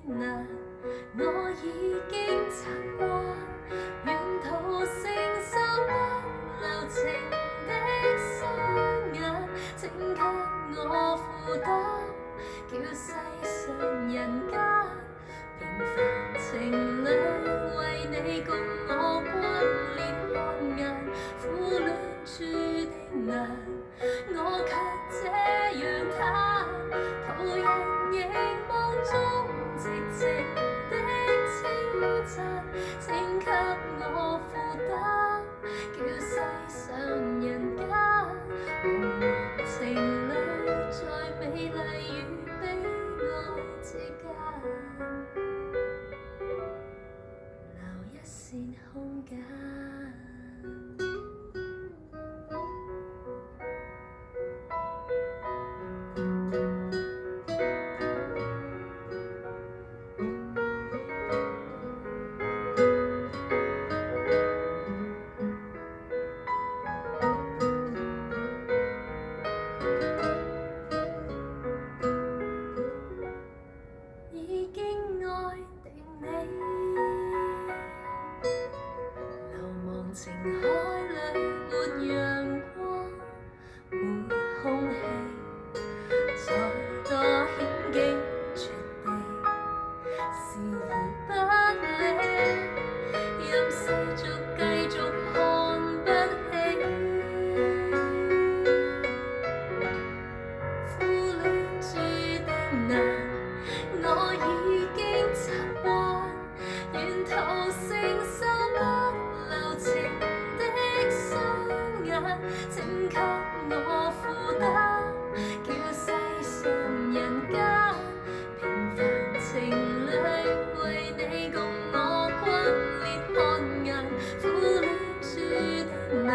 難，我已經習慣，沿途承受不留情的雙眼，請給我負擔，叫世上人間平凡情侶為你共我轟烈看顏，苦戀注定難，我卻這樣貪，途人凝望中寂靜的稱讚，請給我負擔，叫世上人間茫茫情侶在美麗與悲哀之間留一線空間。已經愛定你，流亡情海裏沒陽光，沒空氣，再多險境絕地，視而不理，任世俗繼續看不起，苦戀注定難，我已經習慣，沿途承受不留情的雙眼，請給我負擔，叫世上人間平凡情侶為你共我轟烈看顏，苦戀注定難，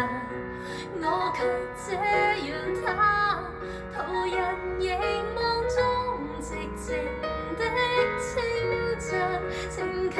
我卻這樣貪，途人凝望中寂靜的稱讚，請給